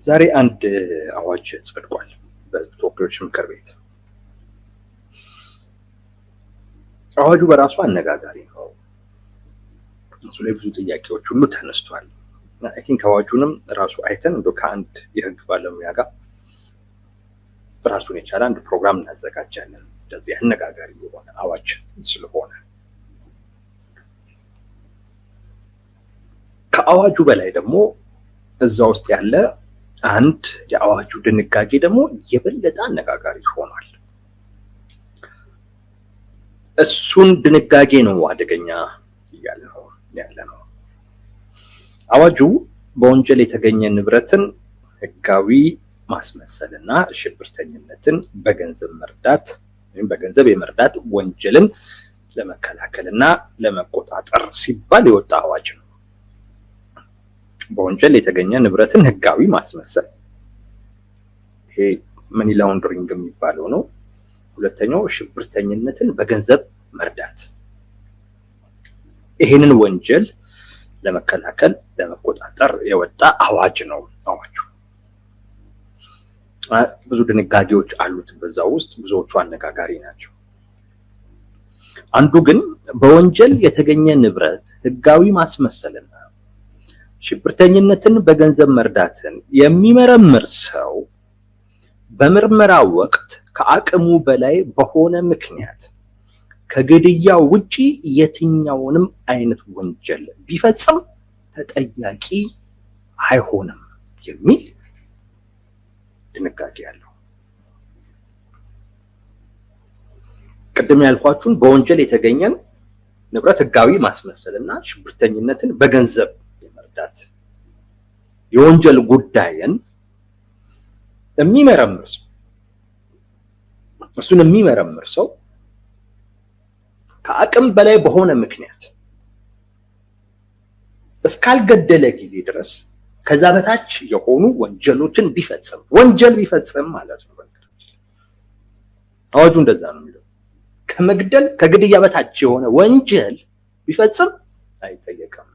ዛሬ አንድ አዋጅ ጸድቋል በተወካዮች ምክር ቤት። አዋጁ በራሱ አነጋጋሪ ነው። እሱ ላይ ብዙ ጥያቄዎች ሁሉ ተነስቷል። አይ ቲንክ አዋጁንም ራሱ አይተን ከአንድ የህግ ባለሙያ ጋር ራሱን የቻለ አንድ ፕሮግራም እናዘጋጃለን። እንደዚህ አነጋጋሪ የሆነ አዋጅ ስለሆነ ከአዋጁ በላይ ደግሞ እዛ ውስጥ ያለ አንድ የአዋጁ ድንጋጌ ደግሞ የበለጠ አነጋጋሪ ሆኗል። እሱን ድንጋጌ ነው አደገኛ ያለ ነው። አዋጁ በወንጀል የተገኘ ንብረትን ህጋዊ ማስመሰልና ሽብርተኝነትን በገንዘብ መርዳት ወይም በገንዘብ የመርዳት ወንጀልን ለመከላከልና ለመቆጣጠር ሲባል የወጣ አዋጅ ነው። በወንጀል የተገኘ ንብረትን ህጋዊ ማስመሰል፣ ይሄ መኒ ላውንደሪንግ የሚባለው ነው። ሁለተኛው ሽብርተኝነትን በገንዘብ መርዳት፣ ይሄንን ወንጀል ለመከላከል ለመቆጣጠር የወጣ አዋጅ ነው። አዋጁ ብዙ ድንጋጌዎች አሉት። በዛ ውስጥ ብዙዎቹ አነጋጋሪ ናቸው። አንዱ ግን በወንጀል የተገኘ ንብረት ህጋዊ ማስመሰልና ሽብርተኝነትን በገንዘብ መርዳትን የሚመረምር ሰው በምርመራ ወቅት ከአቅሙ በላይ በሆነ ምክንያት ከግድያ ውጪ የትኛውንም አይነት ወንጀል ቢፈጽም ተጠያቂ አይሆንም የሚል ድንጋጌ አለው። ቅድም ያልኳችሁን በወንጀል የተገኘን ንብረት ህጋዊ ማስመሰልና ሽብርተኝነትን በገንዘብ የመርዳት የወንጀል ጉዳይን የሚመረምር ሰው ከአቅም በላይ በሆነ ምክንያት እስካልገደለ ጊዜ ድረስ ከዛ በታች የሆኑ ወንጀሎችን ወንጀል ቢፈጽም ማለት ነው። አዋጁ እንደዛ ነው የሚለው። ከግድያ በታች የሆነ ወንጀል ቢፈጽም አይጠየቅም።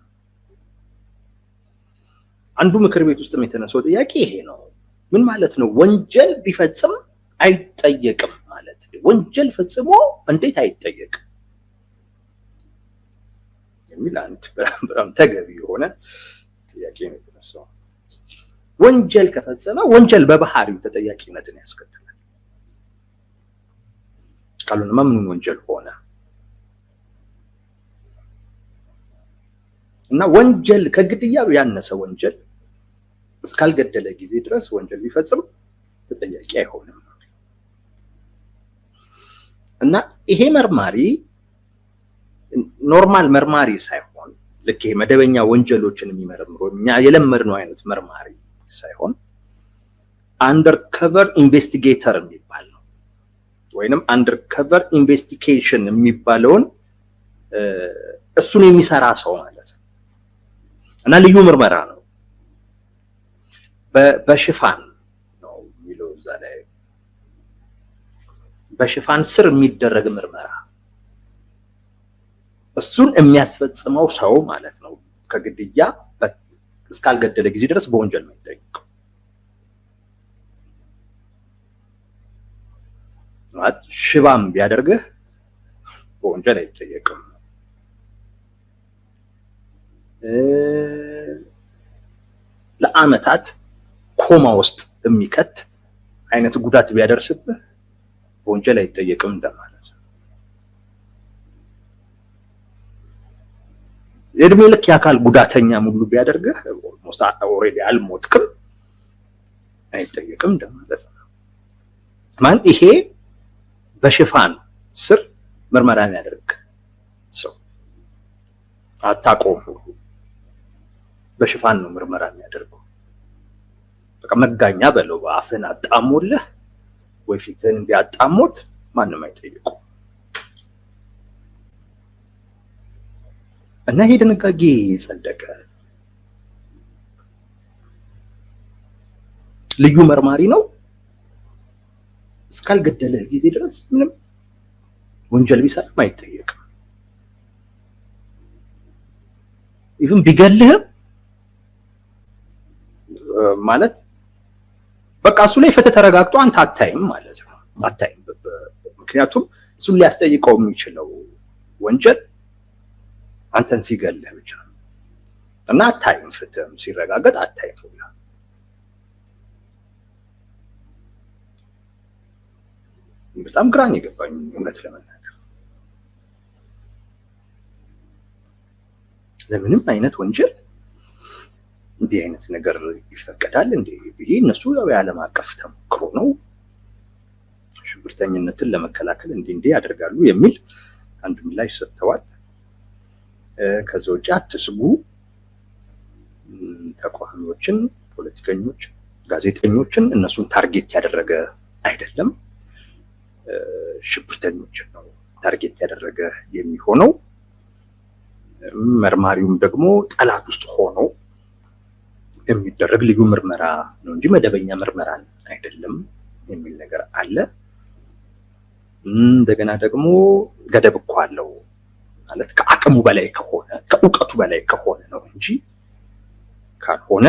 አንዱ ምክር ቤት ውስጥም የተነሳው ጥያቄ ይሄ ነው። ምን ማለት ነው? ወንጀል ቢፈጽም አይጠየቅም ማለት ወንጀል ፈጽሞ እንዴት አይጠየቅም የሚል አንድ በጣም ተገቢ የሆነ ጥያቄ ነው የተነሳው። ወንጀል ከፈጸመ ወንጀል በባህሪው ተጠያቂነትን ያስከትላል። ካልሆነማ ምኑን ወንጀል ሆነ? እና ወንጀል ከግድያ ያነሰ ወንጀል እስካልገደለ ጊዜ ድረስ ወንጀል ቢፈጽም ተጠያቂ አይሆንም። እና ይሄ መርማሪ ኖርማል መርማሪ ሳይሆን ልክ ይሄ መደበኛ ወንጀሎችን የሚመረምረው እኛ የለመድነው አይነት መርማሪ ሳይሆን አንደርከቨር ኢንቨስቲጌተር የሚባል ነው። ወይንም አንደርከቨር ኢንቨስቲጌሽን የሚባለውን እሱን የሚሰራ ሰው ማለት ነው። እና ልዩ ምርመራ ነው። በሽፋን ነው የሚለው እዛ ላይ በሽፋን ስር የሚደረግ ምርመራ እሱን የሚያስፈጽመው ሰው ማለት ነው። ከግድያ እስካልገደለ ጊዜ ድረስ በወንጀል ነው የሚጠየቀው። ሽባም ቢያደርግህ በወንጀል አይጠየቅም። ለአመታት ኮማ ውስጥ የሚከት አይነት ጉዳት ቢያደርስብህ በወንጀል አይጠየቅም እንደማለት ነው። የእድሜ ልክ የአካል ጉዳተኛ ሙሉ ቢያደርግህ ኦልሬዲ አልሞትክም አይጠየቅም እንደማለት ነው። ማለት ይሄ በሽፋን ስር ምርመራ የሚያደርግ ሰው አታቆም። በሽፋን ነው ምርመራ የሚያደርገው። በቃ መጋኛ በለው በአፍን አጣሙልህ ወይ ፊትን ቢያጣሙት ማንም አይጠይቁ። እና ይሄ ድንጋጌ ጸደቀ። ልዩ መርማሪ ነው። እስካልገደለ ጊዜ ድረስ ምንም ወንጀል ቢሰራም አይጠየቅም። ኢቭን ቢገልህም ማለት በቃ እሱ ላይ ፍትህ ተረጋግጦ አንተ አታይም ማለት ነው። አታይም። ምክንያቱም እሱን ሊያስጠይቀው የሚችለው ወንጀል አንተን ሲገልህ ብቻ ነው እና አታይም። ፍትህም ሲረጋገጥ አታይም። በጣም ግራኝ የገባኝ እውነት ለመናገር ለምንም አይነት ወንጀል እንዲህ አይነት ነገር ይፈቀዳል እንዴ ብዬ እነሱ የዓለም አቀፍ ተሞክሮ ነው ሽብርተኝነትን ለመከላከል እንዲህ ያደርጋሉ የሚል አንድ ምላሽ ሰጥተዋል። ከዛ ውጭ አትስጉ፣ ተቃዋሚዎችን፣ ፖለቲከኞች፣ ጋዜጠኞችን እነሱን ታርጌት ያደረገ አይደለም፣ ሽብርተኞችን ነው ታርጌት ያደረገ የሚሆነው። መርማሪውም ደግሞ ጠላት ውስጥ ሆኖ የሚደረግ ልዩ ምርመራ ነው እንጂ መደበኛ ምርመራ አይደለም የሚል ነገር አለ። እንደገና ደግሞ ገደብ እኮ አለው ማለት ከአቅሙ በላይ ከሆነ ከእውቀቱ በላይ ከሆነ ነው እንጂ ካልሆነ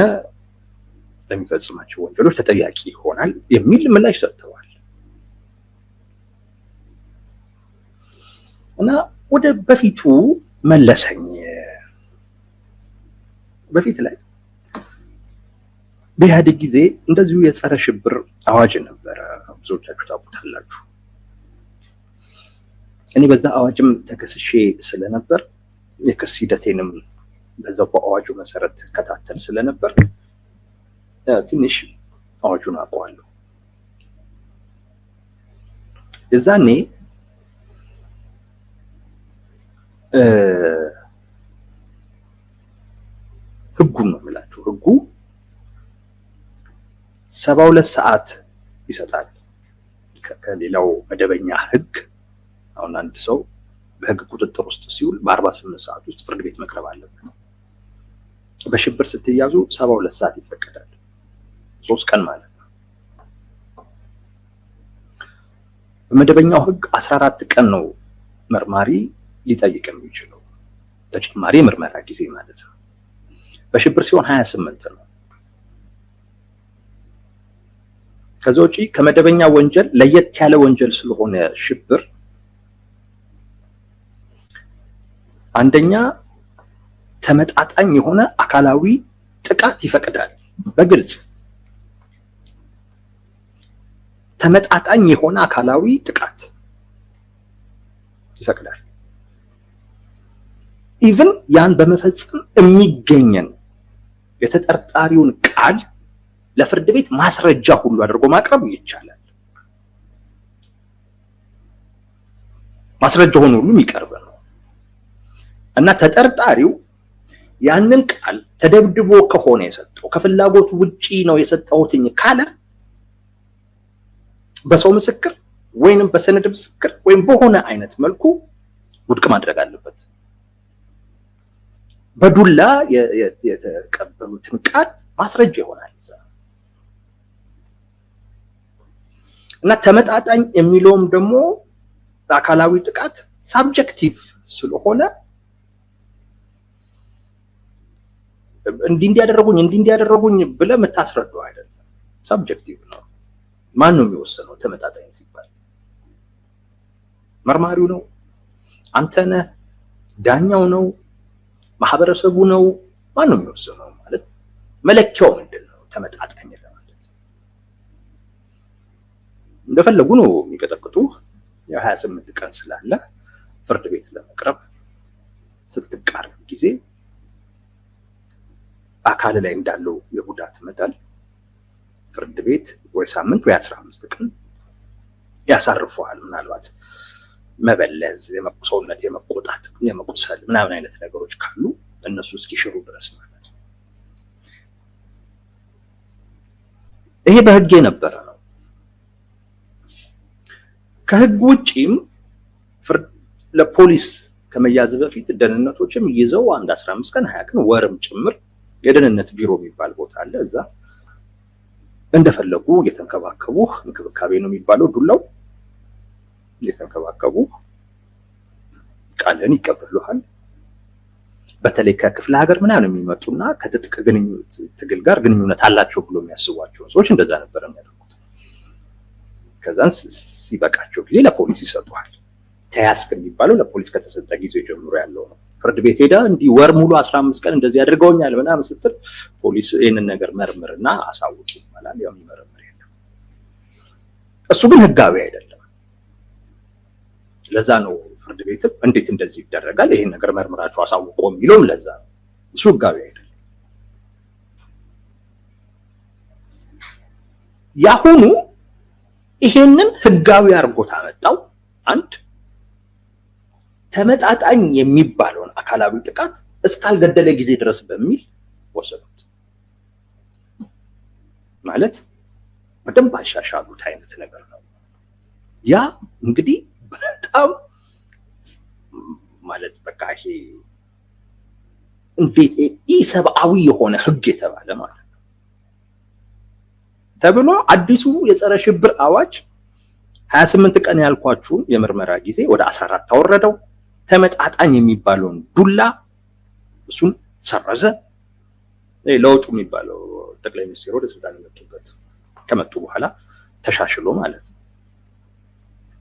ለሚፈጽማቸው ወንጀሎች ተጠያቂ ይሆናል የሚል ምላሽ ሰጥተዋል። እና ወደ በፊቱ መለሰኝ። በፊት ላይ በኢህአዴግ ጊዜ እንደዚሁ የጸረ ሽብር አዋጅ ነበረ፣ ብዙዎቻችሁ ታውቁታላችሁ። እኔ በዛ አዋጅም ተከስሼ ስለነበር የክስ ሂደቴንም በዛው በአዋጁ መሰረት ከታተል ስለነበር ትንሽ አዋጁን አውቀዋለሁ። የዛኔ ህጉን ነው የምላችሁ። ህጉ 72 ሰዓት ይሰጣል ከሌላው መደበኛ ህግ። አሁን አንድ ሰው በህግ ቁጥጥር ውስጥ ሲውል በ48 ሰዓት ውስጥ ፍርድ ቤት መቅረብ አለበት። በሽብር ስትያዙ 72 ሰዓት ይፈቀዳል፣ 3 ቀን ማለት ነው። በመደበኛው ህግ 14 ቀን ነው መርማሪ ሊጠይቅ የሚችለው ተጨማሪ ምርመራ ጊዜ ማለት ነው። በሽብር ሲሆን 28 ነው። ከዛ ውጪ ከመደበኛ ወንጀል ለየት ያለ ወንጀል ስለሆነ ሽብር አንደኛ ተመጣጣኝ የሆነ አካላዊ ጥቃት ይፈቅዳል። በግልጽ ተመጣጣኝ የሆነ አካላዊ ጥቃት ይፈቅዳል። ኢቭን ያን በመፈጸም የሚገኘን የተጠርጣሪውን ቃል ለፍርድ ቤት ማስረጃ ሁሉ አድርጎ ማቅረብ ይቻላል። ማስረጃ ሆኖ ሁሉ የሚቀርብ ነው እና ተጠርጣሪው ያንን ቃል ተደብድቦ ከሆነ የሰጠው ከፍላጎቱ ውጪ ነው የሰጠሁትኝ ካለ በሰው ምስክር ወይንም በሰነድ ምስክር ወይም በሆነ አይነት መልኩ ውድቅ ማድረግ አለበት። በዱላ የተቀበሉትን ቃል ማስረጃ ይሆናል። እና ተመጣጣኝ የሚለውም ደግሞ አካላዊ ጥቃት ሳብጀክቲቭ ስለሆነ እንዲያደረጉኝ ብለህ የምታስረዳው አይደለም። ሳብጀክቲቭ ነው። ማን ነው የሚወስነው? ተመጣጣኝ ሲባል መርማሪው ነው? አንተ ነህ? ዳኛው ነው? ማህበረሰቡ ነው? ማን ነው የሚወስነው? ማለት መለኪያው ምንድነው? ተመጣጣኝ ለማለት እንደፈለጉ ነው የሚቀጠቅጡ። የ28 ቀን ስላለ ፍርድ ቤት ለመቅረብ ስትቃረብ ጊዜ አካል ላይ እንዳለው የጉዳት መጠን ፍርድ ቤት ወይ ሳምንት ወይ 15 ቀን ያሳርፈዋል። ምናልባት መበለዝ፣ የመቁሰውነት፣ የመቆጣት፣ የመቁሰል ምናምን አይነት ነገሮች ካሉ እነሱ እስኪሽሩ ድረስ ማለት ነው። ይሄ በህግ የነበረ ነው። ከህግ ውጪም ለፖሊስ ከመያዝ በፊት ደህንነቶችም ይዘው አንድ 15 ቀን 20 ቀን ወርም ጭምር የደህንነት ቢሮ የሚባል ቦታ አለ። እዛ እንደፈለጉ እየተንከባከቡ እንክብካቤ ነው የሚባለው ዱላው እየተንከባከቡ ቃልን ይቀበሉሃል። በተለይ ከክፍለ ሀገር ምናምን የሚመጡና ከትጥቅ ትግል ጋር ግንኙነት አላቸው ብሎ የሚያስቧቸው ሰዎች እንደዛ ነበር የሚያደርጉት። ከዛን ሲበቃቸው ጊዜ ለፖሊስ ይሰጡሃል። ተያዝክ የሚባለው ለፖሊስ ከተሰጠ ጊዜ ጀምሮ ያለው ነው። ፍርድ ቤት ሄዳ እንዲህ ወር ሙሉ 15 ቀን እንደዚህ አድርገውኛል ምናምን ስትል ፖሊስ ይሄንን ነገር መርምርና አሳውቅ ይባላል። ያው የሚመረምር የለም። እሱ ግን ህጋዊ አይደለም። ለዛ ነው ፍርድ ቤትም እንዴት እንደዚህ ይደረጋል ይሄን ነገር መርምራችሁ አሳውቁ የሚለውም ለዛ ነው። እሱ ህጋዊ አይደለም። ያሁኑ ይሄንን ህጋዊ አድርጎት አመጣው። አንድ ተመጣጣኝ የሚባለውን አካላዊ ጥቃት እስካልገደለ ጊዜ ድረስ በሚል ወሰዱት። ማለት በደንብ አሻሻሉት አይነት ነገር ነው። ያ እንግዲህ በጣም ማለት በቃ ይሄ እንዴት ኢሰብአዊ የሆነ ህግ የተባለ ማለት ነው ተብሎ አዲሱ የጸረ ሽብር አዋጅ 28 ቀን ያልኳችሁን የምርመራ ጊዜ ወደ 14 አወረደው። ተመጣጣኝ የሚባለውን ዱላ እሱን ሰረዘ። ለውጡ የሚባለው ጠቅላይ ሚኒስትሩ ወደ ስልጣን ከመጡ በኋላ ተሻሽሎ ማለት ነው።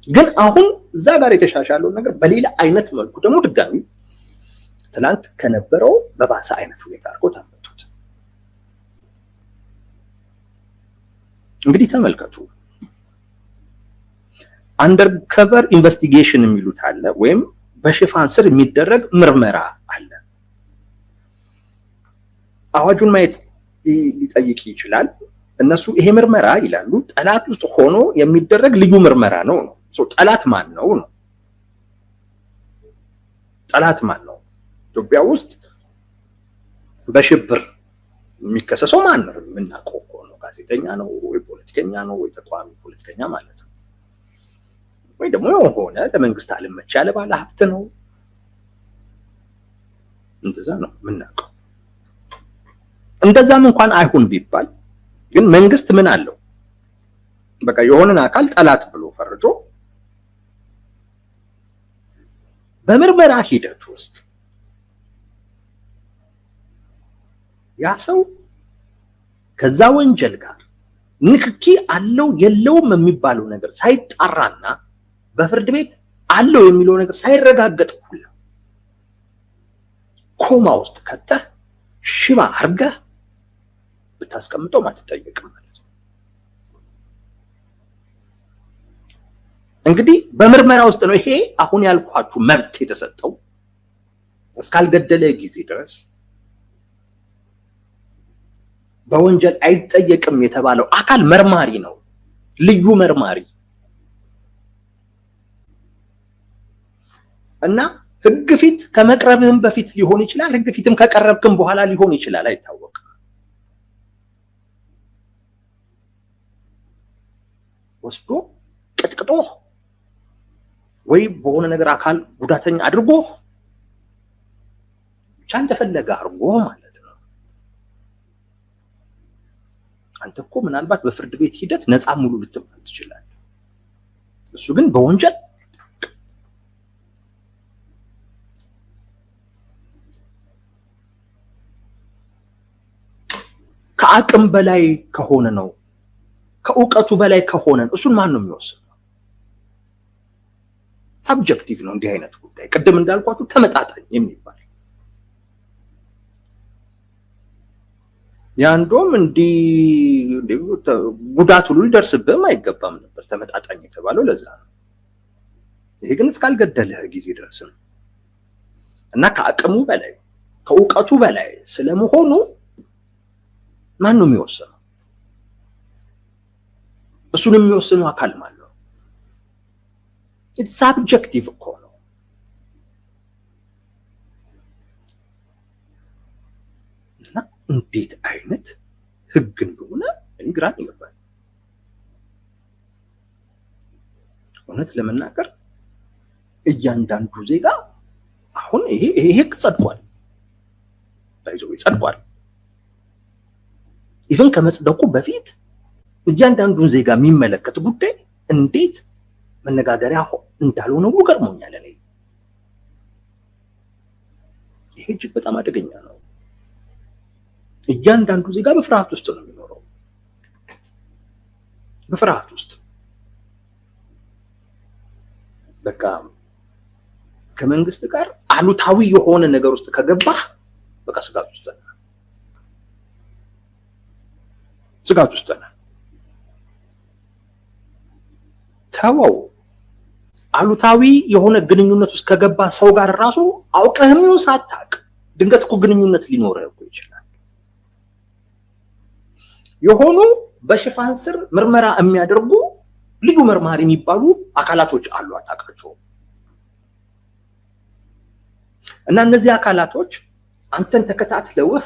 ግን አሁን እዛ ጋር የተሻሻለው ነገር በሌላ አይነት መልኩ ደግሞ ድጋሚ ትናንት ከነበረው በባሰ አይነት ሁኔታ አድርጎ ታመጡት። እንግዲህ ተመልከቱ። አንደርከቨር ኢንቨስቲጌሽን የሚሉት አለ፣ ወይም በሽፋን ስር የሚደረግ ምርመራ አለ። አዋጁን ማየት ሊጠይቅ ይችላል። እነሱ ይሄ ምርመራ ይላሉ ጠላት ውስጥ ሆኖ የሚደረግ ልዩ ምርመራ ነው። ጠላት ማን ነው ነው? ጠላት ማን ነው? ኢትዮጵያ ውስጥ በሽብር የሚከሰሰው ማን ነው? የምናውቀው ነው። ጋዜጠኛ ነው ወይ ፖለቲከኛ ነው ወይ ተቋሚ ፖለቲከኛ ማለት ነው። ወይ ደግሞ የሆነ ለመንግስት አልመች ያለ ባለ ሀብት ነው። እንደዛ ነው የምናውቀው። እንደዛም እንኳን አይሁን ቢባል ግን መንግስት ምን አለው? በቃ የሆነን አካል ጠላት ብሎ ፈርጆ በምርመራ ሂደት ውስጥ ያ ሰው ከዛ ወንጀል ጋር ንክኪ አለው የለውም የሚባለው ነገር ሳይጣራና በፍርድ ቤት አለው የሚለው ነገር ሳይረጋገጥ ሁሉ ኮማ ውስጥ ከተህ ሽባ አርገህ ብታስቀምጠው ማትጠየቅም ማለት ነው። እንግዲህ በምርመራ ውስጥ ነው ይሄ አሁን ያልኳችሁ መብት የተሰጠው። እስካልገደለ ጊዜ ድረስ በወንጀል አይጠየቅም የተባለው አካል መርማሪ ነው፣ ልዩ መርማሪ እና ህግ ፊት ከመቅረብህም በፊት ሊሆን ይችላል፣ ህግ ፊትም ከቀረብክም በኋላ ሊሆን ይችላል፣ አይታወቅም። ወስዶ ቅጥቅጦ ወይ በሆነ ነገር አካል ጉዳተኛ አድርጎ ብቻ እንደፈለገ አድርጎ ማለት ነው። አንተ እኮ ምናልባት በፍርድ ቤት ሂደት ነፃ ሙሉ ልትባል ትችላለህ። እሱ ግን በወንጀል ከአቅም በላይ ከሆነ ነው፣ ከእውቀቱ በላይ ከሆነ እሱን ማን ነው የሚወስነው? ሳብጀክቲቭ ነው እንዲህ አይነት ጉዳይ። ቅድም እንዳልኳችሁ ተመጣጣኝ የሚባል ያንዶም እንዲህ ጉዳት ሁሉ ሊደርስብህም አይገባም ነበር ተመጣጣኝ የተባለው ለዛ ነው። ይሄ ግን እስካልገደለህ ጊዜ ድረስ ነው እና ከአቅሙ በላይ ከእውቀቱ በላይ ስለመሆኑ ማን ነው የሚወስነው? እሱን የሚወስነው አካል ማን ነው? ኢትስ ሳብጀክቲቭ እኮ ነው። እና እንዴት አይነት ህግ እንደሆነ ግራ ይገባል። እውነት ለመናገር እያንዳንዱ ዜጋ አሁን ይሄ ህግ ጸድቋል፣ ጸድቋል። ኢቭን ከመጽደቁ በፊት እያንዳንዱን ዜጋ የሚመለከት ጉዳይ እንዴት መነጋገሪያ እንዳልሆነ ገርሞኛል። እኔ ይሄ እጅግ በጣም አደገኛ ነው። እያንዳንዱ ዜጋ በፍርሃት ውስጥ ነው የሚኖረው፣ በፍርሃት ውስጥ በቃ ከመንግስት ጋር አሉታዊ የሆነ ነገር ውስጥ ከገባ በቃ ስጋት ውስጥ ነህ፣ ስጋት ውስጥ ነህ። ተወው፣ አሉታዊ የሆነ ግንኙነት ውስጥ ከገባ ሰው ጋር ራሱ አውቀህም ይሁን ሳታውቅ ድንገት እኮ ግንኙነት ሊኖርህ እኮ ይችላል። የሆኑ በሽፋን ስር ምርመራ የሚያደርጉ ልዩ መርማሪ የሚባሉ አካላቶች አሉ፣ አታውቃቸውም? እና እነዚህ አካላቶች አንተን ተከታትለውህ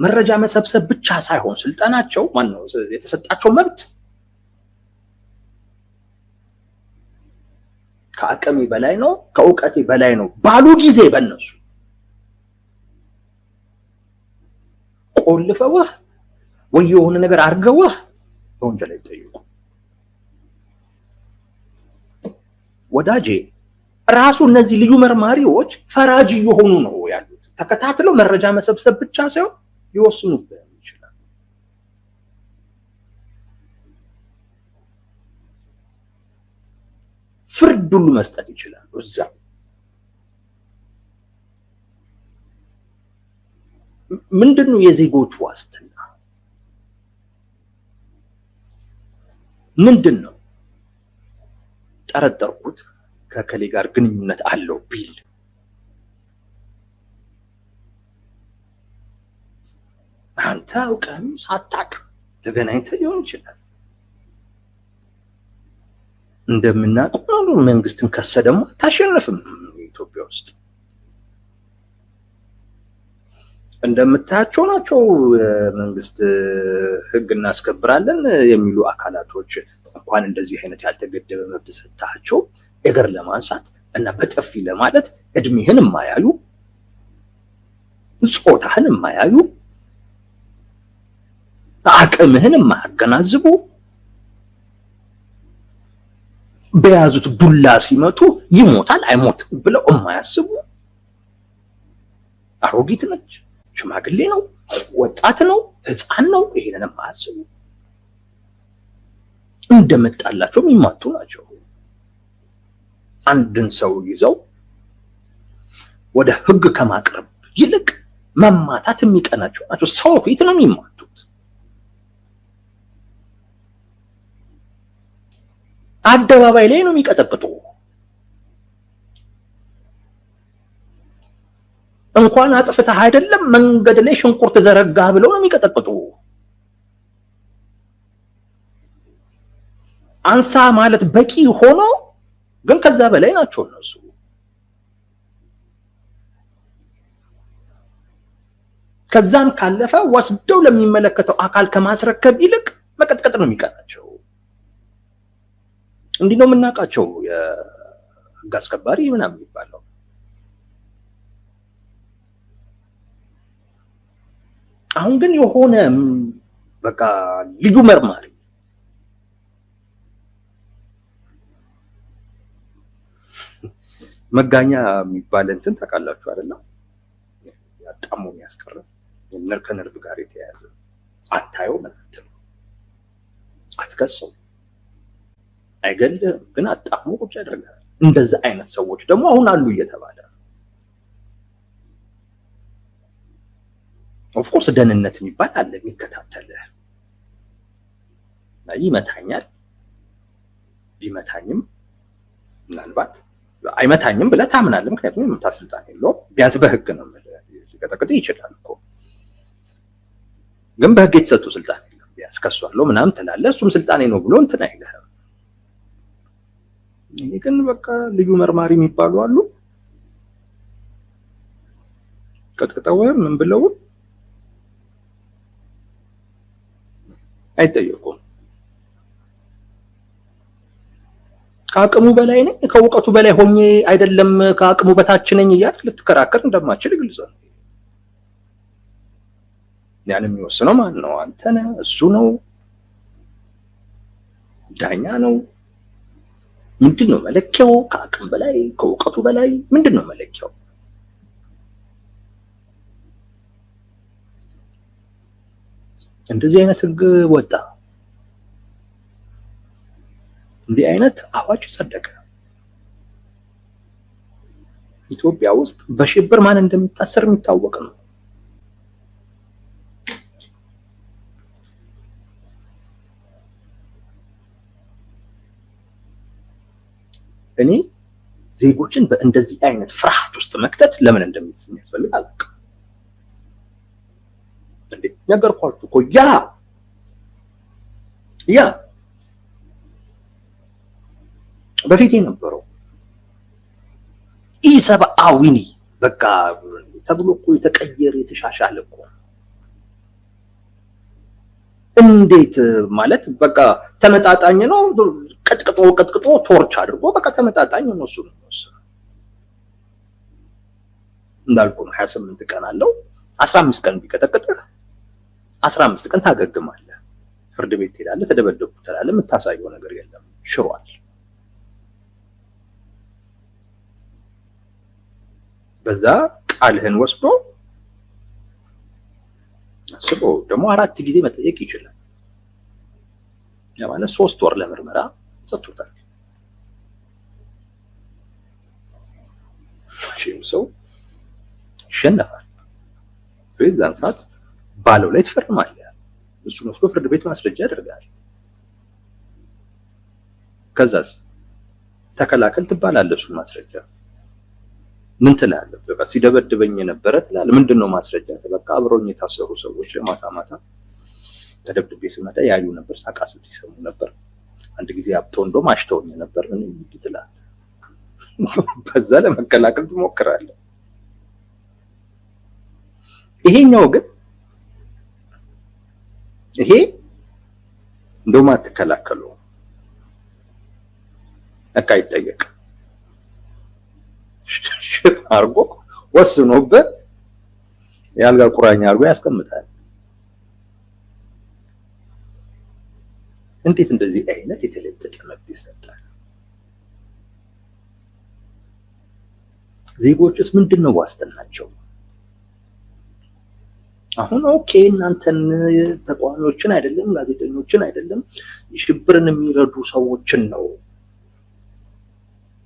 መረጃ መሰብሰብ ብቻ ሳይሆን ስልጣናቸው ማነው የተሰጣቸው መብት ከአቅሜ በላይ ነው፣ ከእውቀቴ በላይ ነው ባሉ ጊዜ በእነሱ ቆልፈውህ ወይ የሆነ ነገር አድርገውህ በወንጀል ይጠይቁ። ወዳጄ ራሱ እነዚህ ልዩ መርማሪዎች ፈራጅ እየሆኑ ነው ያሉት። ተከታትለው መረጃ መሰብሰብ ብቻ ሳይሆን ሊወስኑብህ ይችላል። ፍርድ ሁሉ መስጠት ይችላሉ እዛ። ምንድነው የዜጎች ዋስትና? ምንድነው? ጠረጠርኩት ከከሌ ጋር ግንኙነት አለው ቢል አንተ አውቀህም ሳታውቅ ተገናኝተህ ሊሆን ይችላል። እንደምናውቀው መንግስትን ከሰህ ደግሞ አታሸንፍም። ኢትዮጵያ ውስጥ እንደምታያቸው ናቸው መንግስት ህግ እናስከብራለን የሚሉ አካላቶች እንኳን እንደዚህ አይነት ያልተገደበ መብት ሰጥታቸው እግር ለማንሳት እና በጥፊ ለማለት እድሜህን የማያዩ ጾታህን የማያዩ አቅምህን የማያገናዝቡ በያዙት ዱላ ሲመቱ ይሞታል አይሞትም ብለው የማያስቡ አሮጊት ነች፣ ሽማግሌ ነው፣ ወጣት ነው፣ ህፃን ነው፣ ይሄንን የማያስቡ እንደመጣላቸው የሚማቱ ናቸው። አንድን ሰው ይዘው ወደ ህግ ከማቅረብ ይልቅ መማታት የሚቀናቸው ናቸው። ሰው ፊት ነው የሚማቱት። አደባባይ ላይ ነው የሚቀጠቅጡ። እንኳን አጥፍተህ አይደለም መንገድ ላይ ሽንኩርት ዘረጋህ ብለው ነው የሚቀጠቅጡ። አንሳ ማለት በቂ ሆኖ ግን ከዛ በላይ ናቸው እነሱ። ከዛም ካለፈ ወስደው ለሚመለከተው አካል ከማስረከብ ይልቅ መቀጥቀጥ ነው የሚቀናቸው። እንዲህ ነው የምናውቃቸው የህግ አስከባሪ ምናምን የሚባለው። አሁን ግን የሆነ በቃ ልዩ መርማሪ መጋኛ የሚባል እንትን ታውቃላችሁ አይደል? ያጣሙ የሚያስቀር ከነርቭ ጋር የተያያዘ አታየው ማለት ነው። አትከሰው አይገልም፣ ግን አጣሙ ቁጭ ያደርጋል። እንደዛ አይነት ሰዎች ደግሞ አሁን አሉ እየተባለ ኦፍ ኮርስ ደህንነት የሚባል አለ የሚከታተል። ይመታኛል፣ ቢመታኝም ምናልባት አይመታኝም ብለህ ታምናለህ። ምክንያቱም የመምታት ስልጣን የለውም። ቢያንስ በህግ ነው ሊቀጠቅጥ ይችላል እኮ፣ ግን በህግ የተሰጡ ስልጣን የለም። ቢያንስ ከሷለው ምናምን ትላለህ፣ እሱም ስልጣኔ ነው ብሎ እንትን አይልህም። ይሄ ግን በቃ ልዩ መርማሪ የሚባሉ አሉ። ቀጥቅጠው ምን ብለው አይጠየቁም። ከአቅሙ በላይ ነኝ ከእውቀቱ በላይ ሆኜ አይደለም ከአቅሙ በታች ነኝ እያልክ ልትከራከር እንደማችል ግልጽ ነው። ያን የሚወስነው ማን ነው? አንተ ነህ? እሱ ነው? ዳኛ ነው? ምንድን ነው መለኪያው? ከአቅም በላይ ከእውቀቱ በላይ ምንድን ነው መለኪያው? እንደዚህ አይነት ህግ ወጣ፣ እንዲህ አይነት አዋጅ ጸደቀ። ኢትዮጵያ ውስጥ በሽብር ማን እንደሚታሰር የሚታወቅ ነው። እኔ ዜጎችን በእንደዚህ አይነት ፍርሃት ውስጥ መክተት ለምን እንደሚያስፈልግ አላውቅም። እንዴ ነገርኳችሁ እኮ ያ በፊት የነበረው ኢሰብአዊኒ በቃ ተብሎ እኮ የተቀየረ የተሻሻለ እኮ እንዴት ማለት በቃ ተመጣጣኝ ነው። ቀጥቅጦ ቶርች አድርጎ በቃ ተመጣጣኝ ነው። እሱ ነው እንዳልኩ ነው። 28 ቀን አለው። 15 ቀን ቢቀጠቅጥህ 15 ቀን ታገግማለህ። ፍርድ ቤት ትሄዳለህ፣ ተደበደብኩ ትላለህ። የምታሳየው ነገር የለም፣ ሽሯል። በዛ ቃልህን ወስዶ አስበው ደግሞ 4 ጊዜ መጠየቅ ይችላል። ያ ማለት 3 ወር ለምርመራ ሰጥቶታል። ሰው ይሸነፋል። በዛን ሰዓት ባለው ላይ ትፈርማለህ። እሱን ወስዶ ፍርድ ቤት ማስረጃ ያደርጋል። ከዛስ ተከላከል ትባላለህ። እሱን ማስረጃ ምን ትላለህ? በቃ ሲደበድበኝ የነበረ ትላለህ። ምንድነው ማስረጃ? በቃ አብረውኝ የታሰሩ ሰዎች ማታ ተደብድቤ ስመጣ ያዩ ነበር፣ ሳቃስት ይሰሙ ነበር። አንድ ጊዜ አብጦ እንደውም አሽተውኝ ነበር። ምን ትላለህ? በዛ ለመከላከል ትሞክራለህ። ይሄኛው ግን ይሄ እንደውም አትከላከሉ፣ በቃ ይጠየቅ አርጎ ወስኖበት የአልጋ ቁራኛ አርጎ ያስቀምጣል። እንዴት እንደዚህ አይነት የተለጠጠ መብት ይሰጣል? ዜጎችስ ምንድነው ዋስትናቸው? አሁን ኦኬ እናንተን ተቋሚዎችን አይደለም ጋዜጠኞችን አይደለም ሽብርን የሚረዱ ሰዎችን ነው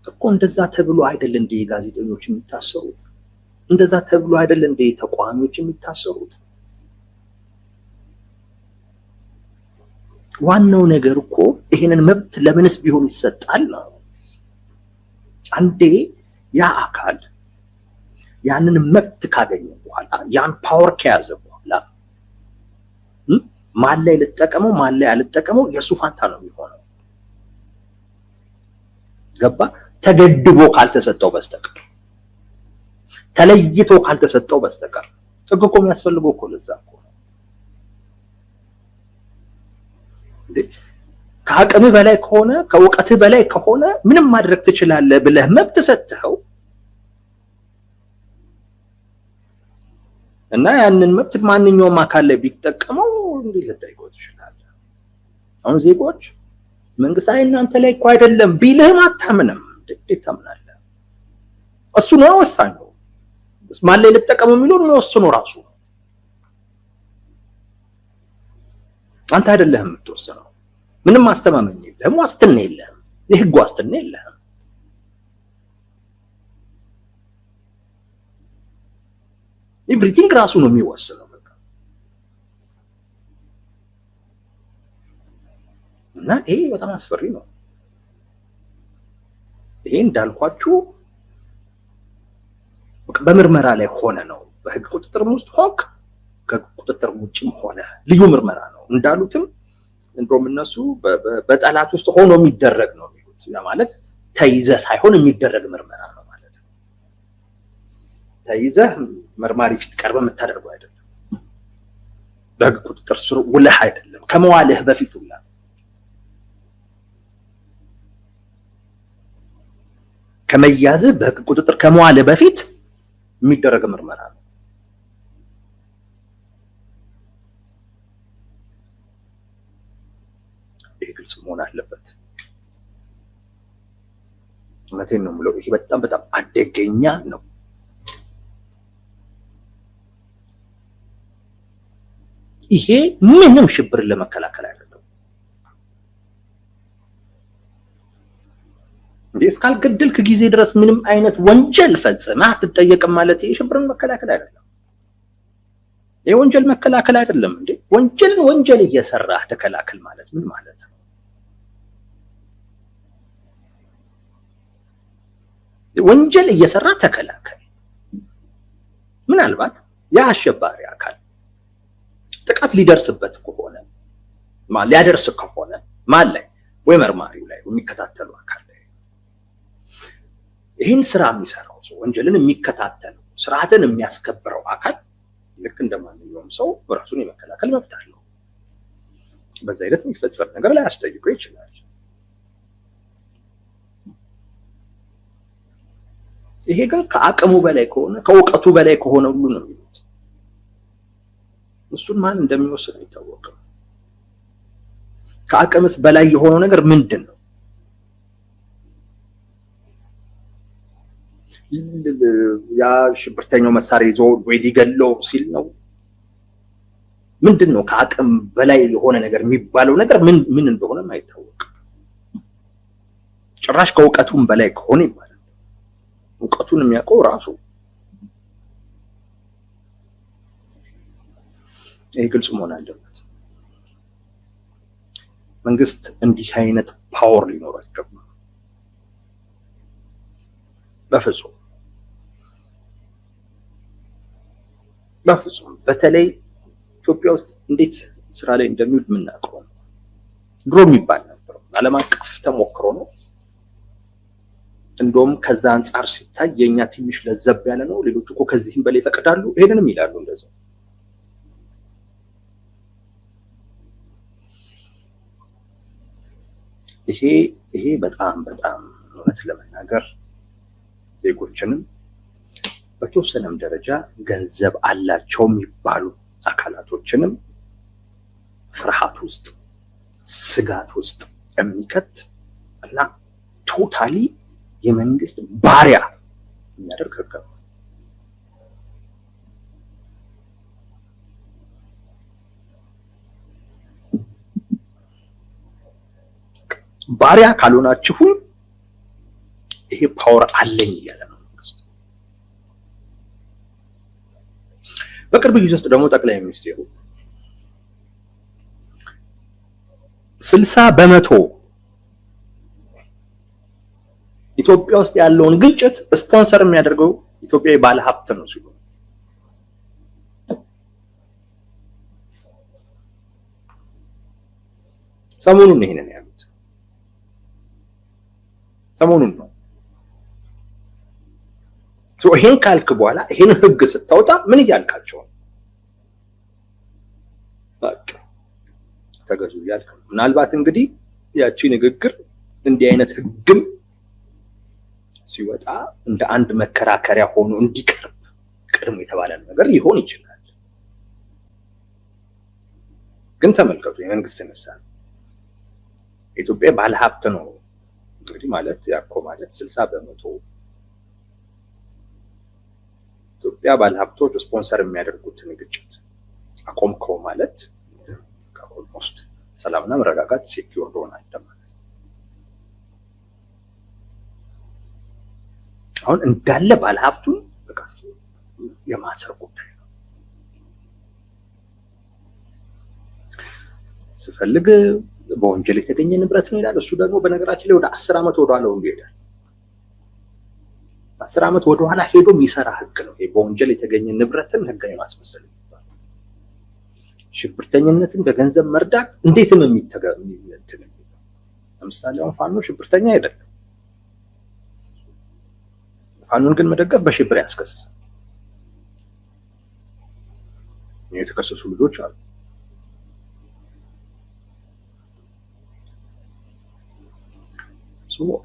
እኮ። እንደዛ ተብሎ አይደል እንደ ጋዜጠኞች የሚታሰሩት? እንደዛ ተብሎ አይደል እንደ ተቋሚዎች የሚታሰሩት? ዋናው ነገር እኮ ይሄንን መብት ለምንስ ቢሆን ይሰጣል ነው። አንዴ ያ አካል ያንን መብት ካገኘ በኋላ ያን ፓወር ከያዘ በኋላ ማን ላይ ልጠቀመው ማን ላይ አልጠቀመው የሱ ፋንታ ነው የሚሆነው። ገባ? ተገድቦ ካልተሰጠው በስተቀር ተለይቶ ካልተሰጠው በስተቀር ህግ እኮ የሚያስፈልገው እኮ ለዛ እኮ ነው። ከአቅምህ በላይ ከሆነ ከእውቀትህ በላይ ከሆነ ምንም ማድረግ ትችላለህ ብለህ መብት ሰጥተኸው እና ያንን መብት ማንኛውም አካል ላይ ቢጠቀመው እንዴት ልጠይቀው ትችላለህ? አሁን ዜጎች መንግስት አይ እናንተ ላይ እኮ አይደለም ቢልህም አታምንም። እንዴት ታምናለህ? እሱ ነው ወሳኝ ነው። ማን ላይ ልጠቀመው የሚለው ነው እሱ ነው ራሱ። አንተ አይደለህም የምትወስነው። ምንም ማስተማመን የለህም፣ ዋስትና የለህም፣ የህግ ዋስትና የለህም። ኤቭሪቲንግ ራሱ ነው የሚወስነው በቃ። እና ይሄ በጣም አስፈሪ ነው። ይሄ እንዳልኳችሁ በምርመራ ላይ ሆነ ነው። በህግ ቁጥጥር ውስጥ ሆንክ ከቁጥጥር ውጭም ሆነ ልዩ ምርመራ ነው። እንዳሉትም እንደውም እነሱ በጠላት ውስጥ ሆኖ የሚደረግ ነው የሚሉት። ማለት ተይዘህ ሳይሆን የሚደረግ ምርመራ ነው ማለት ነው። ተይዘህ መርማሪ ፊት ቀርበህ የምታደርገው አይደለም። በህግ ቁጥጥር ስር ውለህ አይደለም፣ ከመዋልህ በፊት ውላ ከመያዝህ በህግ ቁጥጥር ከመዋልህ በፊት የሚደረግ ምርመራ ነው። ይሄ ግልጽ መሆን አለበት። እውነቴን ነው የምለው። ይሄ በጣም በጣም አደገኛ ነው። ይሄ ምንም ሽብርን ለመከላከል አይደለም። እስካልገደልክ ጊዜ ድረስ ምንም አይነት ወንጀል ፈጽመህ አትጠየቅም ማለት ይሄ ሽብርን መከላከል አይደለም። ይሄ ወንጀል መከላከል አይደለም እንዴ? ወንጀልን ወንጀል እየሰራህ ተከላከል ማለት ምን ማለት ነው? ወንጀል እየሰራ ተከላከል። ምናልባት ያ አሸባሪ አካል ጥቃት ሊደርስበት ከሆነ ሊያደርስ ከሆነ ማን ላይ ወይ መርማሪው ላይ የሚከታተሉ አካል ላይ ይህን ስራ የሚሰራው ሰው ወንጀልን የሚከታተለው ስርዓትን የሚያስከብረው አካል ልክ እንደማንኛውም ሰው ራሱን የመከላከል መብት አለው። በዛ ሂደት የሚፈጸም ነገር ላይ አስጠይቀው ይችላል። ይሄ ግን ከአቅሙ በላይ ከሆነ ከእውቀቱ በላይ ከሆነ ሁሉ ነው የሚሉት። እሱን ማን እንደሚወስድ አይታወቅም። ከአቅምስ በላይ የሆነው ነገር ምንድን ነው? ያ ሽብርተኛው መሳሪያ ይዞ ወይ ሊገለው ሲል ነው? ምንድን ነው ከአቅም በላይ የሆነ ነገር የሚባለው ነገር ምን እንደሆነ አይታወቅም። ጭራሽ ከእውቀቱም በላይ ከሆነ ይባላል። እውቀቱን የሚያውቀው ራሱ። ይሄ ግልጽ መሆን አለበት። መንግስት እንዲህ አይነት ፓወር ሊኖረው አይገባም በፍጹም በፍጹም። በተለይ ኢትዮጵያ ውስጥ እንዴት ስራ ላይ እንደሚውል የምናውቀው ነው። ድሮ የሚባል ነበር፣ ዓለም አቀፍ ተሞክሮ ነው። እንደውም ከዛ አንጻር ሲታይ የኛ ትንሽ ለዘብ ያለ ነው። ሌሎች እኮ ከዚህም በላይ ይፈቅዳሉ፣ ይሄንንም ይላሉ እንደዛው። ይሄ በጣም እውነት ለመናገር ዜጎችንም በተወሰነም ደረጃ ገንዘብ አላቸው የሚባሉ አካላቶችንም ፍርሃት ውስጥ ስጋት ውስጥ የሚከት እና ቶታሊ የመንግስት ባሪያ የሚያደርግ ህግ ነው። ባሪያ ካልሆናችሁ ይሄ ፓወር አለኝ እያለ ነው መንግስት። በቅርብ ጊዜ ውስጥ ደግሞ ጠቅላይ ሚኒስትሩ 60% ኢትዮጵያ ውስጥ ያለውን ግጭት ስፖንሰር የሚያደርገው ኢትዮጵያዊ ባለሀብት ነው ሲሉ ሰሞኑን ይሄንን ያሉት ሰሞኑን ነው። ይሄን ካልክ በኋላ ይሄን ህግ ስታወጣ ምን እያልካቸው ነው? በቃ ተገዙ እያልክ ነው። ምናልባት እንግዲህ ያቺ ንግግር እንዲህ አይነት ህግም ሲወጣ እንደ አንድ መከራከሪያ ሆኖ እንዲቀርብ ቅድም የተባለ ነገር ሊሆን ይችላል። ግን ተመልከቱ፣ የመንግስት መሳሪያ ኢትዮጵያ ባለሀብት ነው እንግዲህ ማለት ያኮ ማለት 60% ኢትዮጵያ ባለሀብቶች ስፖንሰር የሚያደርጉትን ግጭት አቆምከው ማለት ኦልሞስት ሰላምና መረጋጋት ሴኩር ሆናል ማለት። አሁን እንዳለ ባለሀብቱን በቃ የማሰር ጉዳይ ነው። ስፈልግ በወንጀል የተገኘ ንብረት ነው ይላል። እሱ ደግሞ በነገራችን ላይ ወደ 10 ዓመት ወደኋላ ይሄዳል። 10 ዓመት ወደኋላ ሄዶ የሚሰራ ህግ ነው። ይሄ በወንጀል የተገኘ ንብረትን ህጋዊ ማስመሰል ይባላል። ሽብርተኝነትን በገንዘብ መርዳት እንዴትም የሚተገኝ ለምሳሌ አሁን ፋኖ ሽብርተኛ አይደለም። ፋኖን ግን መደገፍ በሽብር ያስከስሳል። የተከሰሱ ልጆች አሉ።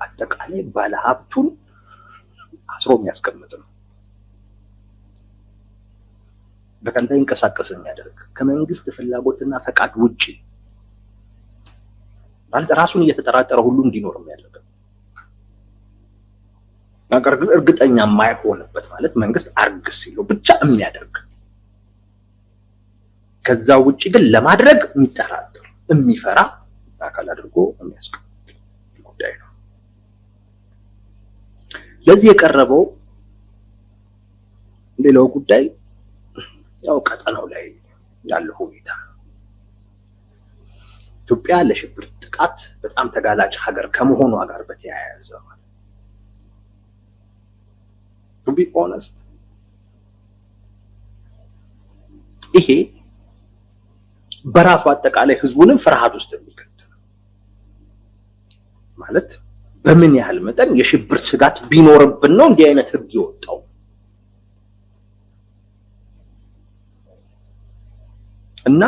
አጠቃላይ ባለሀብቱን አስሮ የሚያስቀምጥ ነው። በቀንታ ይንቀሳቀስ የሚያደርግ ከመንግስት ፍላጎትና ፈቃድ ውጪ ማለት ራሱን እየተጠራጠረ ሁሉ እንዲኖር የሚያደርግ ነገር ግን እርግጠኛ የማይሆንበት ማለት መንግስት አርግ ሲለው ብቻ የሚያደርግ ከዛ ውጪ ግን ለማድረግ የሚጠራጠር የሚፈራ አካል አድርጎ የሚያስቀምጥ ጉዳይ ነው። ለዚህ የቀረበው ሌላው ጉዳይ ያው ቀጠናው ላይ ያለው ሁኔታ ኢትዮጵያ ለሽብር ጥቃት በጣም ተጋላጭ ሀገር ከመሆኗ ጋር በተያያዘ to be honest ይሄ በራሱ አጠቃላይ ህዝቡንም ፍርሃት ውስጥ የሚከት ማለት በምን ያህል መጠን የሽብር ስጋት ቢኖርብን ነው እንዲህ አይነት ህግ ይወጣው እና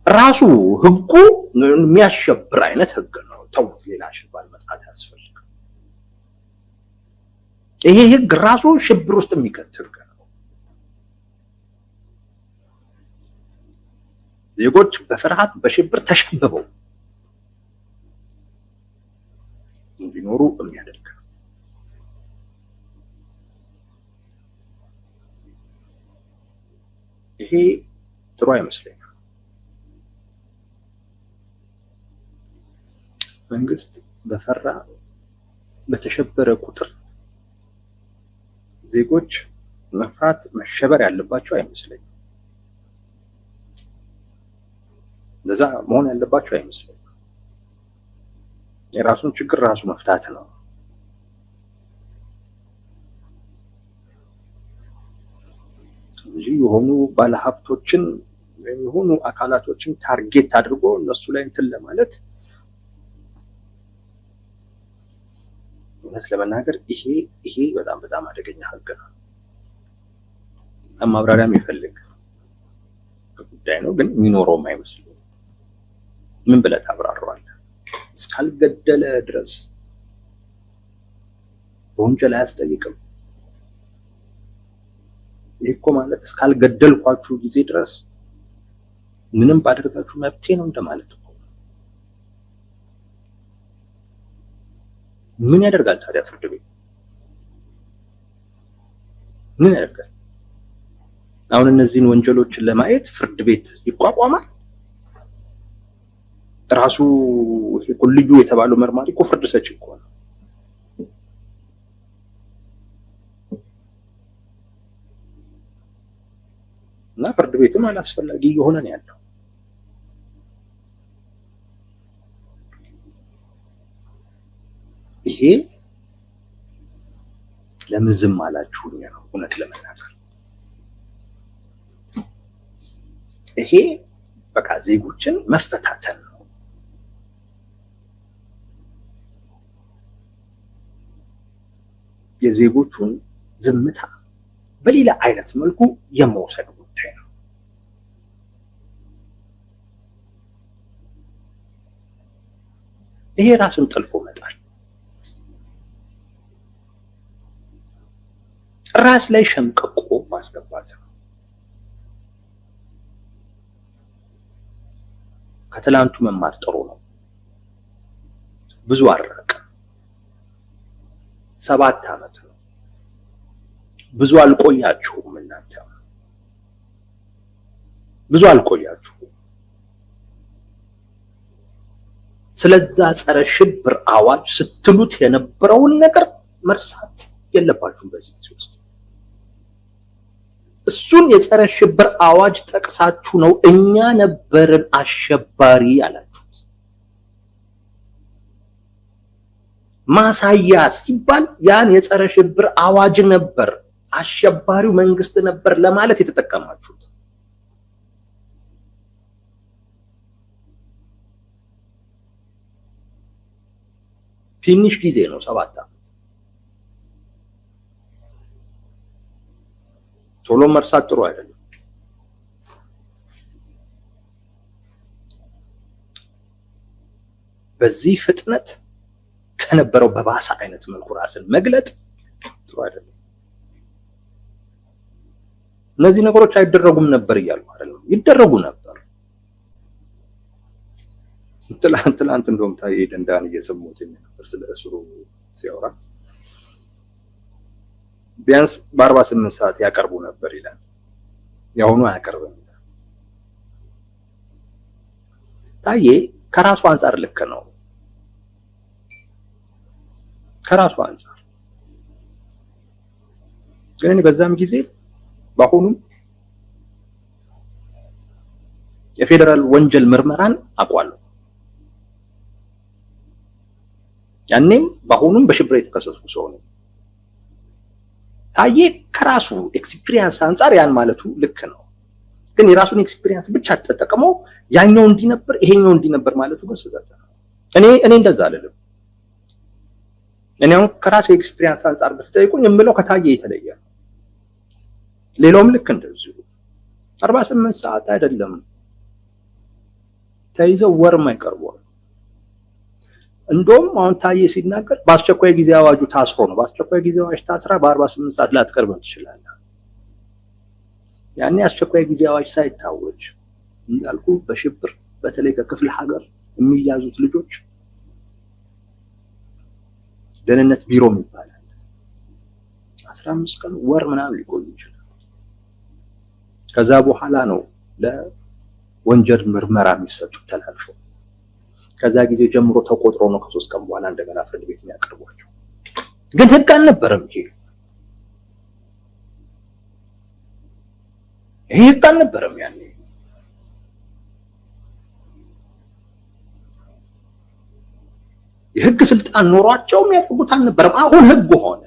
ራሱ ህጉ የሚያሸብር አይነት ህግ ነው። ተውት ሌላ ሽባል መጣት ያስፈልጋል። ይሄ ህግ ራሱ ሽብር ውስጥ የሚከት ህግ ነው። ዜጎች በፍርሃት በሽብር ተሸብበው እንዲኖሩ የሚያደርግ ነው። ይሄ ጥሩ አይመስለኝም። መንግስት በፈራ በተሸበረ ቁጥር ዜጎች መፍራት መሸበር ያለባቸው አይመስለኝም። ለዛ መሆን ያለባቸው አይመስለኝም። የራሱን ችግር ራሱ መፍታት ነው። እንጂ የሆኑ ባለሀብቶችን ወይም የሆኑ አካላቶችን ታርጌት አድርጎ እነሱ ላይ እንትን ለማለት እውነት ለመናገር ይሄ በጣም አደገኛ ህግ ነው። ማብራሪያ የሚፈልግ ጉዳይ ነው፣ ግን የሚኖረውም አይመስልም። ምን ብለህ ታብራራዋለህ? እስካልገደለ ድረስ በወንጀል አያስጠይቅም። ይሄ እኮ ማለት እስካልገደልኳችሁ ጊዜ ድረስ ምንም ባደረጋችሁ መብቴ ነው እንደማለት ነው። ምን ያደርጋል ታዲያ ፍርድ ቤት? ምን ያደርጋል? አሁን እነዚህን ወንጀሎችን ለማየት ፍርድ ቤት ይቋቋማል? ራሱ ይሄ ልዩ የተባለው መርማሪ እኮ ፍርድ ሰጪ እኮ ነው። እና ፍርድ ቤትም አላስፈላጊ የሆነ ነው ያለው። ይሄ ለምን ዝም አላችሁኝ ነው እውነት ለመናገር። ይሄ በቃ ዜጎችን መፈታተን ነው። የዜጎቹን ዝምታ በሌላ አይነት መልኩ የመውሰድ ጉዳይ ነው። ይሄ ራስን ጥልፎ መጣል፣ ራስ ላይ ሸምቀቆ ማስገባት ነው። ከትላንቱ መማር ጥሩ ነው። ብዙ አረቀ 7 ዓመት ነው። ብዙ አልቆያችሁም። እናንተ ብዙ አልቆያችሁም። ስለዛ ጸረ ሽብር አዋጅ ስትሉት የነበረውን ነገር መርሳት የለባችሁም። በዚህ ውስጥ እሱን የጸረ ሽብር አዋጅ ጠቅሳችሁ ነው እኛ ነበርን አሸባሪ ያላችሁት። ማሳያ ሲባል ያን የጸረ ሽብር አዋጅ ነበር፣ አሸባሪው መንግስት ነበር ለማለት የተጠቀማችሁት። ትንሽ ጊዜ ነው 7 ዓመት። ቶሎ መርሳት ጥሩ አይደለም። በዚህ ፍጥነት ከነበረው በባሰ አይነት መልኩ ራስን መግለጥ ጥሩ አይደለም። እነዚህ ነገሮች አይደረጉም ነበር እያሉ አይደለም፣ ይደረጉ ነበር። ትላንት እንደውም ታዬ ደንዳን እየሰሙት ነበር ስለ እስሩ ሲያወራ ቢያንስ በ48 ሰዓት ያቀርቡ ነበር ይላል። ያሁኑ አያቀርብም። ታዬ ከራሱ አንጻር ልክ ነው። ከራሱ አንጻር ግን በዛም ጊዜ በአሁኑም የፌዴራል ወንጀል ምርመራን አውቃለሁ። ያኔም በአሁኑም በሽብር የተከሰስኩ ሰው ነው። ታዬ ከራሱ ኤክስፒሪየንስ አንጻር ያን ማለቱ ልክ ነው። ግን የራሱን ኤክስፒሪየንስ ብቻ ተጠቅሞ ያኛው እንዲነበር ይሄኛው እንዲነበር ማለቱ ግን ስህተት ነው። እኔ እንደዛ አይደለም። እኔ አሁን ከራሴ ኤክስፒሪየንስ አንጻር ብትጠይቁኝ የምለው ከታዬ የተለየ ነው። ሌላውም ልክ እንደዚሁ 48 ሰዓት አይደለም ተይዘው ወርም አይቀርቡም። እንደውም አሁን ታዬ ሲናገር በአስቸኳይ ጊዜ አዋጁ ታስሮ ነው። በአስቸኳይ ጊዜ አዋጅ ታስራ በ48 ሰዓት ላትቀርብ ትችላለህ። ያኔ አስቸኳይ ጊዜ አዋጅ ሳይታወጅ እንዳልኩ በሽብር በተለይ ከክፍለ ሀገር የሚያዙት ልጆች ደህንነት ቢሮ ይባላል 15 ቀን ወር ምናምን ሊቆዩ ይችላል። ከዛ በኋላ ነው ለወንጀል ምርመራ የሚሰጡት ተላልፎ። ከዛ ጊዜ ጀምሮ ተቆጥሮ ነው ከ3 ቀን በኋላ እንደገና ፍርድ ቤት የሚያቀርቧቸው። ግን ህግ አልነበረም። ይሄ ህግ አልነበረም። ያኔ የህግ ስልጣን ኖሯቸው የሚያደርጉት አልነበረም። አሁን ህግ ሆነ።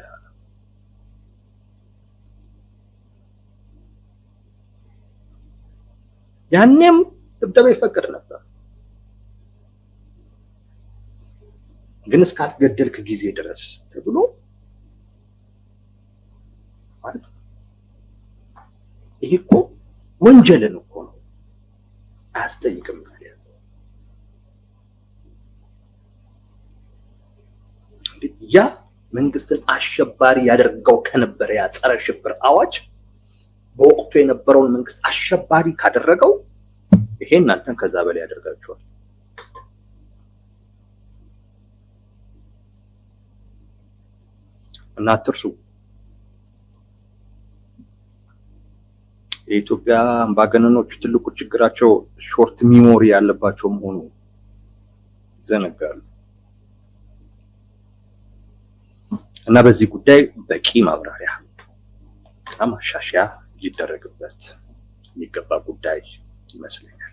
ያኔም ድብደባ ይፈቀድ ነበር። ግን እስካልገደልክ ጊዜ ድረስ ተብሎ ማለት ይሄ እኮ ወንጀልን እኮ ነው፣ አያስጠይቅም። ያ መንግስትን አሸባሪ ያደርገው ከነበረ ያ ጸረ ሽብር አዋጅ በወቅቱ የነበረውን መንግስት አሸባሪ ካደረገው ይሄ እናንተን ከዛ በላይ ያደርጋችኋል። እና አትርሱ፣ የኢትዮጵያ አምባገነኖች ትልቁ ችግራቸው ሾርት ሚሞሪ ያለባቸው መሆኑ ይዘነጋሉ። እና በዚህ ጉዳይ በቂ ማብራሪያ እና ማሻሻያ ሊደረግበት የሚገባ ጉዳይ ይመስለኛል።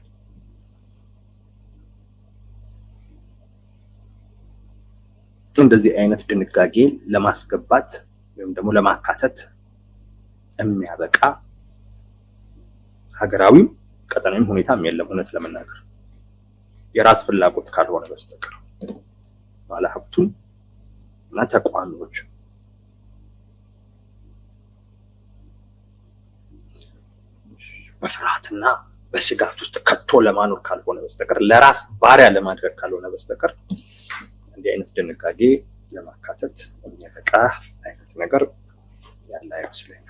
እንደዚህ አይነት ድንጋጌ ለማስገባት ወይም ደግሞ ለማካተት የሚያበቃ ሀገራዊም ቀጠናዊም ሁኔታም የለም። እውነት ለመናገር የራስ ፍላጎት ካልሆነ በስተቀር ባለሀብቱን እና ተቋሚዎች በፍርሃትና በስጋት ውስጥ ከቶ ለማኖር ካልሆነ በስተቀር ለራስ ባሪያ ለማድረግ ካልሆነ በስተቀር እንዲህ አይነት ድንጋጌ ለማካተት የሚያበቃ አይነት ነገር ያለ አይመስለኝም።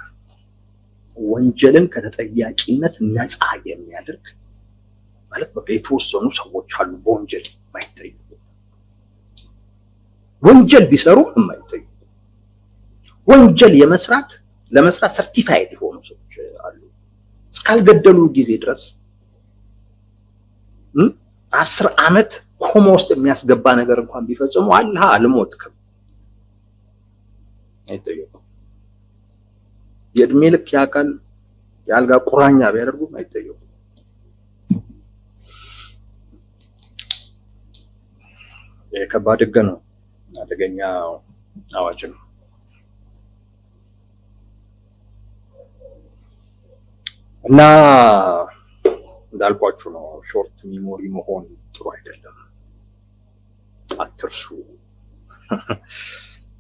ወንጀልን ከተጠያቂነት ነፃ የሚያደርግ ማለት በቃ የተወሰኑ ሰዎች አሉ በወንጀል የማይጠየቁ ወንጀል ቢሰሩ የማይጠየቁ ወንጀል ለመስራት ሰርቲፋይድ የሆኑ ሰዎች አሉ። እስካልገደሉ ጊዜ ድረስ 10 ዓመት ኮማ ውስጥ የሚያስገባ ነገር እንኳን ቢፈጽሙ አላህ አልሞትክም አይጠየቁም። የእድሜ ልክ ያቃል የአልጋ ቁራኛ ቢያደርጉም አይጠየቁም። የከባድ ህግ ነው፣ አደገኛ አዋጅ ነው። እና እንዳልኳችሁ ነው ሾርት ሚሞሪ መሆን ጥሩ አይደለም። አትርሱ።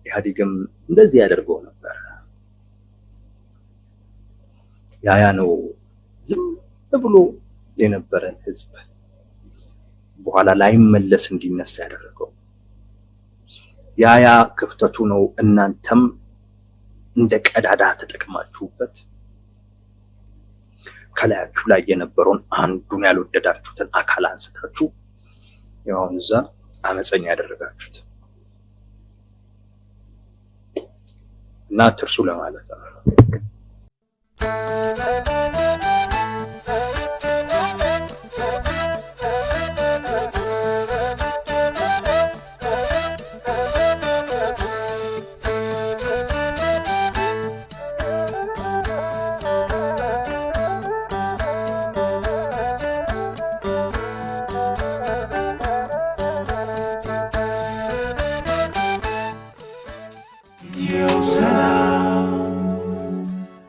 ኢህአዴግም እንደዚህ ያደርገው ነበር። ያ ነው ዝም ብሎ የነበረን ህዝብ በኋላ ላይመለስ እንዲነሳ ያደረገው። ያ ክፍተቱ ነው። እናንተም እንደ ቀዳዳ ተጠቅማችሁበት ከላያችሁ ላይ የነበረውን አንዱን ያልወደዳችሁትን አካል አንስታችሁ ያውን እዛ አመፀኛ ያደረጋችሁት እና አትርሱ ለማለት ነው።